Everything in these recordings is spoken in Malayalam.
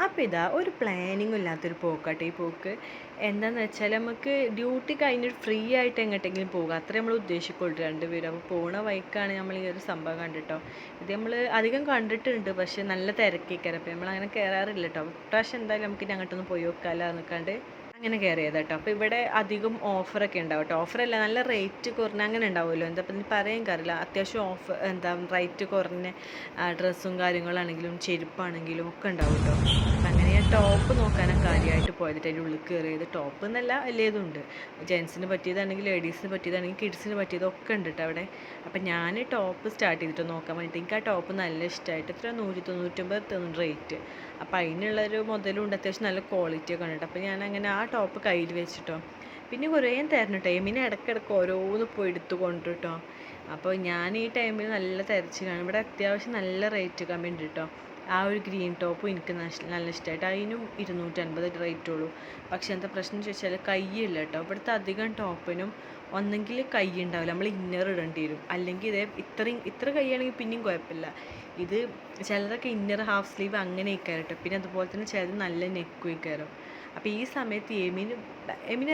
അപ്പോൾ ഇതാ ഒരു പ്ലാനിങ്ങും ഇല്ലാത്തൊരു പോക്കാട്ടെ ഈ പോക്ക്. എന്താണെന്ന് വെച്ചാൽ നമുക്ക് ഡ്യൂട്ടി കഴിഞ്ഞിട്ട് ഫ്രീ ആയിട്ട് എങ്ങോട്ടെങ്കിലും പോകാം, അത്രേ നമ്മൾ ഉദ്ദേശിക്കുള്ളൂ രണ്ടുപേരും. അപ്പോൾ പോണ വഴിക്കാണ് നമ്മൾ ഈ ഒരു സംഭവം കണ്ടിട്ടോ. ഇത് നമ്മൾ അധികം കണ്ടിട്ടുണ്ട്, പക്ഷേ നല്ല തിരക്കേക്കാരം. അപ്പോൾ നമ്മൾ അങ്ങനെ കയറാറില്ല കേട്ടോ. ഇപ്രാവശ്യം എന്തായാലും നമുക്ക് ഇനി അങ്ങോട്ടൊന്ന് പോയി നോക്കാമല്ലോ നിൽക്കാണ്ട് അങ്ങനെ കയറിയത് കേട്ടോ. അപ്പോൾ ഇവിടെ അധികം ഓഫറൊക്കെ ഉണ്ടാവും കേട്ടോ. ഓഫറല്ല, നല്ല റേറ്റ് കുറഞ്ഞ അങ്ങനെ ഉണ്ടാവുമല്ലോ. എന്താ ഇപ്പം പറയാൻ കറിയില്ല, അത്യാവശ്യം ഓഫർ എന്താ റേറ്റ് കുറഞ്ഞ ഡ്രസ്സും കാര്യങ്ങളാണെങ്കിലും ചെരുപ്പാണെങ്കിലും ഒക്കെ ഉണ്ടാവും കേട്ടോ. അപ്പം അങ്ങനെ ഞാൻ ടോപ്പ് നോക്കാനാണ് കാര്യമായിട്ട് പോയത്. അതിൻ്റെ ഉള്ളിൽ കയറിയത് ടോപ്പ് എന്നല്ല വലിയതും ഉണ്ട്. ജെൻസിന് പറ്റിയതാണെങ്കിൽ ലേഡീസിന് പറ്റിയതാണെങ്കിൽ കിഡ്സിന് പറ്റിയതൊക്കെ ഉണ്ട് കേട്ടോ അവിടെ. അപ്പം ഞാൻ ടോപ്പ് സ്റ്റാർട്ട് ചെയ്തിട്ട് നോക്കാൻ വേണ്ടിയിട്ട് എനിക്ക് ആ ടോപ്പ് നല്ല ഇഷ്ടമായിട്ട് എത്ര 199 റേറ്റ്. അപ്പം അതിനുള്ളൊരു മുതലും ഉണ്ട്, അത്യാവശ്യം നല്ല ക്വാളിറ്റി ഒക്കെ ഉണ്ട്. അപ്പം ഞാൻ അങ്ങനെ ആ ടോപ്പ് കയ്യിൽ വെച്ചിട്ടോ. പിന്നെ കുറേ തരണം കേട്ടോ, എമിനെ ഇടയ്ക്കിടയ്ക്ക് ഓരോന്ന് പോയി എടുത്ത് കൊണ്ടുട്ടോ. അപ്പോൾ ഞാൻ ഈ ടൈമിൽ നല്ല തിരച്ച് കാണും. ഇവിടെ അത്യാവശ്യം നല്ല റേറ്റ് കമ്മി ഉണ്ട് കേട്ടോ. ആ ഒരു ഗ്രീൻ ടോപ്പും എനിക്ക് നല്ല ഇഷ്ടമായിട്ട്, അതിനും 250 റേറ്റുള്ളൂ. പക്ഷെ എന്താ പ്രശ്നം ചോദിച്ചാൽ കയ്യില്ല കേട്ടോ. ഇവിടുത്തെ അധികം ടോപ്പിനും ഒന്നെങ്കിൽ കൈ ഉണ്ടാവില്ല, നമ്മൾ ഇന്നർ ഇടേണ്ടി വരും. അല്ലെങ്കിൽ ഇത്ര കൈയാണെങ്കിൽ പിന്നെയും കുഴപ്പമില്ല. ഇത് ചിലതൊക്കെ ഇന്നർ ഹാഫ് സ്ലീവ് അങ്ങനെ ഇക്കാരട്ടോ. പിന്നെ അതുപോലെ തന്നെ ചിലത് നല്ല നെക്കും ഇക്കാരം. അപ്പോൾ ഈ സമയത്ത് എമിന്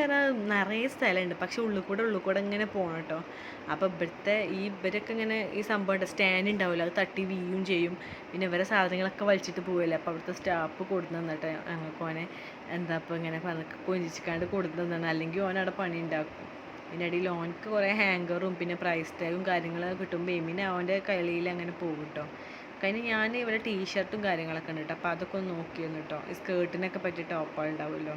പറഞ്ഞാൽ നിറയെ സ്ഥലമുണ്ട്, പക്ഷെ ഉള്ളിൽ കൂടെ ഇങ്ങനെ പോകണം കേട്ടോ. അപ്പോൾ ഇവരൊക്കെ ഇങ്ങനെ ഈ സംഭവം സ്റ്റാൻഡ് ഉണ്ടാവില്ല, അത് തട്ടി വീഴും ചെയ്യും. പിന്നെ ഇവരെ സാധനങ്ങളൊക്കെ വലിച്ചിട്ട് പോവില്ല. അപ്പോൾ അവിടുത്തെ സ്റ്റാഫ് കൊടുത്തു തന്നിട്ട് ഞങ്ങൾക്ക് ഓനെ എന്താ ഇപ്പോൾ ഇങ്ങനെ കൊഞ്ചിച്ചിക്കാണ്ട് കൊടുത്തു തന്നാണ്, അല്ലെങ്കിൽ ഓനവിടെ പണി ഉണ്ടാക്കും. പിന്നെ ഇടയിൽ ഓനക്ക് കുറേ ഹാങ്കറും പിന്നെ പ്രൈസ് ടാഗും കാര്യങ്ങളൊക്കെ കിട്ടുമ്പോൾ എമിനെ അവൻ്റെ കളിയിൽ അങ്ങനെ പോകും കേട്ടോ. കഴിഞ്ഞ് ഞാൻ ഇവിടെ ടീഷർട്ടും കാര്യങ്ങളൊക്കെ ഉണ്ട് കേട്ടോ. അപ്പോൾ അതൊക്കെ ഒന്ന് നോക്കിയിരുന്നു കേട്ടോ. ഈ സ്കേർട്ടിനൊക്കെ പറ്റിയ ടോപ്പുകളുണ്ടാവുമല്ലോ,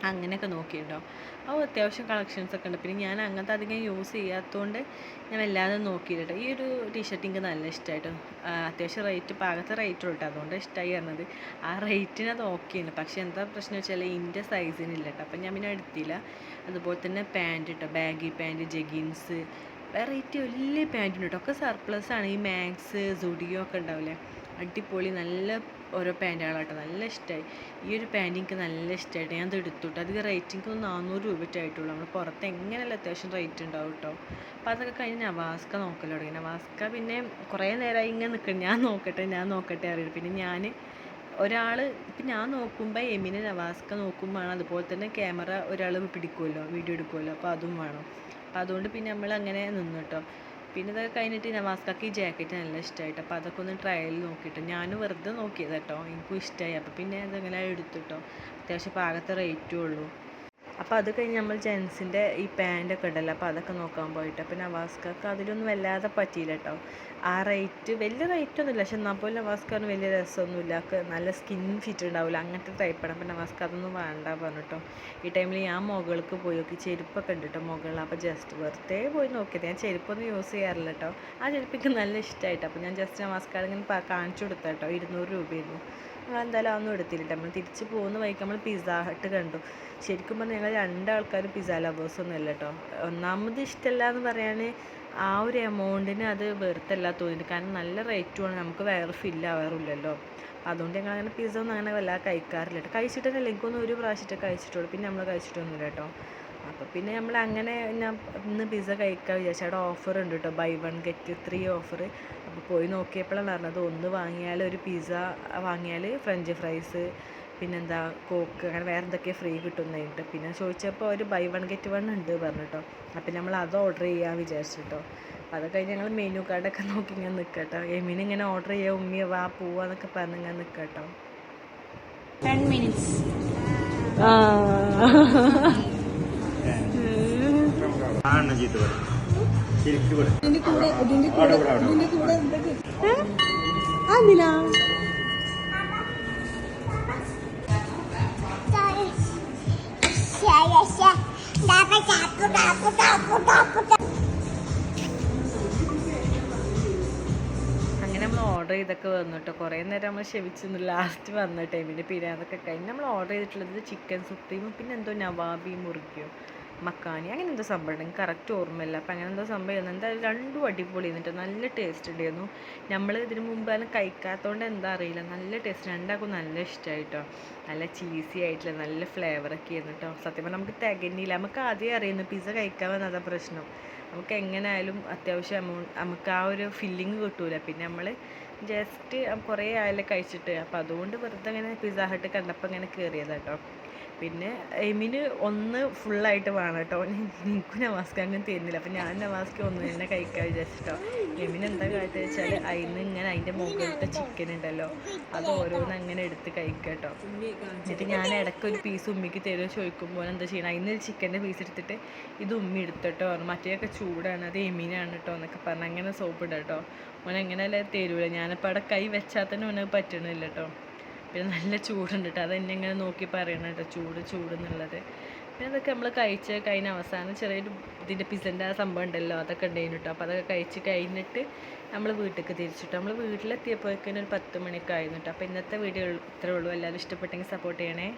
അങ്ങനെയൊക്കെ നോക്കിയിട്ടോ. അപ്പോൾ അത്യാവശ്യം കളക്ഷൻസൊക്കെ ഉണ്ട്. പിന്നെ ഞാൻ അങ്ങനത്തെ അധികം യൂസ് ചെയ്യാത്തതുകൊണ്ട് ഞാൻ വല്ലാതെ നോക്കിയിട്ടോ. ഈ ഒരു ടീഷർട്ട് എനിക്ക് നല്ല ഇഷ്ടമായിട്ടോ. അത്യാവശ്യം റേറ്റ് പാകത്തെ റേറ്റ് ഉള്ളൂ കേട്ടോ, അതുകൊണ്ട് ഇഷ്ടമായി പറഞ്ഞത്. ആ റേറ്റിന് അത് ഓക്കെയാണ്. പക്ഷേ എന്താ പ്രശ്നം വെച്ചാൽ ഇതിൻ്റെ സൈസിനില്ല കേട്ടോ. അപ്പം ഞാൻ പിന്നെ എടുത്തില്ല. അതുപോലെ തന്നെ പാൻറ്റ് കേട്ടോ, ബാഗി പാൻറ്റ്, ജഗിൻസ്, വെറൈറ്റി വലിയ പാൻറ്റുണ്ട് കേട്ടോ. ഒക്കെ സർപ്ലസ് ആണ്. ഈ മാക്സ് സുഡിയോ ഒക്കെ ഉണ്ടാവില്ലേ, അടിപൊളി നല്ല ഓരോ പാൻറ്റുകളാട്ടോ. നല്ല ഇഷ്ടമായി. ഈ ഒരു പാൻറ്റ് എനിക്ക് നല്ല ഇഷ്ടമായിട്ട് ഞാൻ അത് എടുത്തു കേട്ടോ. അധികം റേറ്റ് എനിക്ക് 400 രൂപ ആയിട്ടുള്ളൂ. നമ്മൾ പുറത്ത് എങ്ങനെയല്ല അത്യാവശ്യം റേറ്റ് ഉണ്ടാവും കേട്ടോ. അപ്പോൾ അതൊക്കെ കഴിഞ്ഞ് നവാസ്ക നോക്കൽ തുടങ്ങി. നവാസ്ക പിന്നെ കുറേ നേരമായി ഇങ്ങനെ നിൽക്കണം, ഞാൻ നോക്കട്ടെ അറിയില്ല. പിന്നെ ഞാൻ ഇപ്പം ഞാൻ നോക്കുമ്പോൾ എമിനെ നവാസ്ക നോക്കുമ്പോഴാണ്. അതുപോലെ തന്നെ ക്യാമറ ഒരാൾ പിടിക്കുമല്ലോ, വീഡിയോ എടുക്കുമല്ലോ, അപ്പോൾ അതും വേണം. അപ്പോൾ അതുകൊണ്ട് പിന്നെ നമ്മൾ അങ്ങനെ നിന്നു കേട്ടോ. പിന്നെ ഇതൊക്കെ കഴിഞ്ഞിട്ട് നവാസ്കക്ക് ഈ ജാക്കറ്റ് നല്ല ഇഷ്ടമായിട്ട്, അപ്പോൾ അതൊക്കെ ഒന്ന് ട്രയൽ നോക്കിയിട്ട് ഞാനും വെറുതെ നോക്കിയത് കേട്ടോ. എനിക്കും ഇഷ്ടമായി. അപ്പോൾ പിന്നെ അതങ്ങനെ എടുത്തിട്ടോ. അത്യാവശ്യം പാകത്തെ റേറ്റും ഉള്ളൂ. അപ്പോൾ അത് കഴിഞ്ഞ് നമ്മൾ ജെൻസിൻ്റെ ഈ പാൻറ്റൊക്കെ ഉണ്ടല്ലോ, അപ്പോൾ അതൊക്കെ നോക്കാൻ പോയിട്ട് അപ്പോൾ നവാസ്കക്ക് അതിലൊന്നും വല്ലാതെ പറ്റിയില്ല കേട്ടോ. ആ റേറ്റ് വലിയ റേറ്റൊന്നുമില്ല, പക്ഷെ എന്നാൽ പോലും നവാസ്കാറിന് വലിയ രസമൊന്നുമില്ല. നല്ല സ്കിൻ ഫിറ്റ് ഉണ്ടാവില്ല, അങ്ങനത്തെ ടൈപ്പാണ്. അപ്പോൾ നവാസ്ക അതൊന്നും വേണ്ട പറഞ്ഞിട്ടോ. ഈ ടൈമിൽ ഞാൻ മുകൾക്ക് പോയി നോക്കി, ചെരുപ്പൊക്കെ ഉണ്ട് കേട്ടോ മുകളിൽ. അപ്പോൾ ജസ്റ്റ് വെറുതെ പോയി നോക്കിയത്. ഞാൻ ചെരുപ്പൊന്നും യൂസ് ചെയ്യാറില്ല കേട്ടോ. ആ ചെരുപ്പിക്ക് നല്ല ഇഷ്ടമായിട്ട് അപ്പോൾ ഞാൻ ജസ്റ്റ് നവാസ്കാർ ഇങ്ങനെ കാണിച്ചു കൊടുത്ത കേട്ടോ. 200 രൂപയായിരുന്നു. നമ്മളെന്തായാലും അതൊന്നും എടുത്തില്ല. നമ്മൾ തിരിച്ച് പോകുന്ന വഴിക്ക് നമ്മൾ പിസ്സ ഹട്ട് കണ്ടു. ശരിക്കും പറഞ്ഞാൽ ഞങ്ങൾ രണ്ടാൾക്കാരും പിസ്സ ലവേഴ്സൊന്നും അല്ല കേട്ടോ. ഒന്നാമത് ഇഷ്ടമല്ല എന്ന് പറയാൻ ആ ഒരു എമൗണ്ടിന് അത് വെറുത്തല്ല തോന്നിയിട്ട്. കാരണം നല്ല റേറ്റുമാണ്, നമുക്ക് വേറെ ഫില്ലാവാറില്ലല്ലോ. അതുകൊണ്ട് ഞങ്ങൾ അങ്ങനെ പിസ്സ ഒന്നും അങ്ങനെ വല്ലാതെ കഴിക്കാറില്ല കേട്ടോ. കഴിച്ചിട്ടല്ല, എനിക്കൊന്നും ഒരു പ്രാവശ്യത്തെ കഴിച്ചിട്ടുള്ളൂ. പിന്നെ നമ്മൾ കഴിച്ചിട്ടൊന്നുമില്ല കേട്ടോ. അപ്പോൾ പിന്നെ നമ്മൾ അങ്ങനെ ഇന്ന് പിസ്സ കഴിക്കാൻ വിചാരിച്ചു. അവിടെ ഓഫർ ഉണ്ട് കേട്ടോ, buy 1 get 3 ഓഫർ. അപ്പോൾ പോയി നോക്കിയപ്പോഴാണ് പറഞ്ഞത് ഒന്ന് വാങ്ങിയാൽ ഒരു പിസ്സ വാങ്ങിയാൽ ഫ്രഞ്ച് ഫ്രൈസ് പിന്നെന്താ കോക്ക് അങ്ങനെ വേറെ എന്തൊക്കെ ഫ്രീ കിട്ടുന്നതായിട്ട്. പിന്നെ ചോദിച്ചപ്പോൾ ഒരു buy 1 get 1 ഉണ്ട് പറഞ്ഞിട്ടോ. അപ്പം നമ്മൾ അത് ഓർഡർ ചെയ്യാൻ വിചാരിച്ചിട്ടോ. അപ്പോൾ അത് കഴിഞ്ഞ് ഞങ്ങൾ മെനു കാർഡൊക്കെ നോക്കി ഇങ്ങനെ നിൽക്കട്ടോ. എമിന് ഇങ്ങനെ ഓർഡർ ചെയ്യുക, ഉമ്മിയ വാ പോവാന്നൊക്കെ പറഞ്ഞ് ഇങ്ങനെ നിൽക്കട്ടോ. 10 minutes. അതിനാ അങ്ങനെ നമ്മൾ ഓർഡർ ചെയ്തൊക്കെ വന്നിട്ടോ. കുറേ നേരം നമ്മൾ ക്ഷമിച്ചു ലാസ്റ്റ് വന്ന ടൈമിന്. പിന്നെ അതൊക്കെ കഴിഞ്ഞ് നമ്മൾ ഓർഡർ ചെയ്തിട്ടുള്ളത് ചിക്കൻ സുപ്രീമും പിന്നെ എന്തോ നവാബി മുറിക്കോ മക്കാനി അങ്ങനെ എന്തോ സംഭവം ഉണ്ട്, എനിക്ക് കറക്റ്റ് ഓർമ്മയില്ല. അപ്പം അങ്ങനെ എന്തോ സംഭവം എന്തായാലും രണ്ടും അടിപൊളി എന്നിട്ട് നല്ല ടേസ്റ്റ് ഉണ്ടായിരുന്നു. നമ്മൾ ഇതിന് മുമ്പ് അതിന് കഴിക്കാത്തതുകൊണ്ട് എന്താ അറിയില്ല, നല്ല ടേസ്റ്റ്. രണ്ടാൾക്കും നല്ല ഇഷ്ടമായിട്ടോ. നല്ല ചീസി ആയിട്ടുള്ള നല്ല ഫ്ലേവറൊക്കെ ആയിരുന്നു കേട്ടോ. സത്യം പറഞ്ഞാൽ നമുക്ക് തികഞ്ഞില്ല. നമുക്ക് ആദ്യം അറിയുന്നു പിസ്സ കഴിക്കാൻ വന്നതാ പ്രശ്നം. നമുക്ക് എങ്ങനെ ആയാലും അത്യാവശ്യം നമുക്ക് ആ ഒരു ഫില്ലിങ് കിട്ടൂല. പിന്നെ നമ്മൾ ജസ്റ്റ് കുറേ ആയല്ലേ കഴിച്ചിട്ട്, അപ്പോൾ അതുകൊണ്ട് വെറുതെ അങ്ങനെ പിസ്സ ഹട്ട് കണ്ടപ്പോൾ ഇങ്ങനെ കയറിയതാട്ടോ. പിന്നെ എമിന് ഒന്ന് ഫുള്ളായിട്ട് വേണം കേട്ടോ. എനിക്കും നവാസ്ക്ക് അങ്ങനെ തരുന്നില്ല, അപ്പോൾ ഞാൻ നവാസ്ക്ക് ഒന്ന് തന്നെ കഴിക്കാൻ വിചാരിച്ചിട്ടോ. എമിന് എന്താ കാട്ടുക വെച്ചാൽ അതിന് ഇങ്ങനെ അതിൻ്റെ മുകളിലത്തെ ചിക്കൻ ഉണ്ടല്ലോ, അത് ഓരോന്ന് അങ്ങനെ എടുത്ത് കഴിക്കുക കേട്ടോ. എന്നിട്ട് ഞാൻ ഇടയ്ക്ക് ഒരു പീസ് ഉമ്മിക്ക് തരുമോ ചോദിക്കുമ്പോൾ എന്താ ചെയ്യണം, അതിന് ചിക്കൻ്റെ പീസ് എടുത്തിട്ട് ഇത് ഉമ്മി എടുത്തിട്ടോ, മറ്റേയൊക്കെ ചൂടാണ്, അത് എമീനാണ് കേട്ടോ എന്നൊക്കെ പറഞ്ഞ് അങ്ങനെ സോപ്പ് ഇടാം കേട്ടോ. ഓൻ എങ്ങനെയല്ലേ തരൂല, ഞാനിപ്പോൾ അവിടെ കൈ വെച്ചാൽ തന്നെ ഓനത് പറ്റണില്ല കേട്ടോ. പിന്നെ നല്ല ചൂടുണ്ട് കേട്ടോ, അതെന്നെ ഇങ്ങനെ നോക്കി പറയണം കേട്ടോ, ചൂട് എന്നുള്ളത്. പിന്നെ അതൊക്കെ നമ്മൾ കഴിച്ച് കഴിഞ്ഞ അവസാനം ചെറിയൊരു ഇതിൻ്റെ പിസ്സൻ്റെ ആ സംഭവം ഉണ്ടല്ലോ, അതൊക്കെ ഉണ്ടായിരുന്നു കേട്ടോ. അപ്പോൾ അതൊക്കെ കഴിച്ച് കഴിഞ്ഞിട്ട് നമ്മൾ വീട്ടിലേക്ക് തിരിച്ചിട്ട് നമ്മൾ വീട്ടിലെത്തിയപ്പോഴേക്കും ഒരു 10 മണിയൊക്കെ ആയിരുന്നു കേട്ടോ. അപ്പോൾ ഇന്നത്തെ വീഡിയോ ഇത്രേ ഉള്ളൂ. എല്ലാവരും ഇഷ്ടപ്പെട്ടെങ്കിൽ സപ്പോർട്ട് ചെയ്യണേ.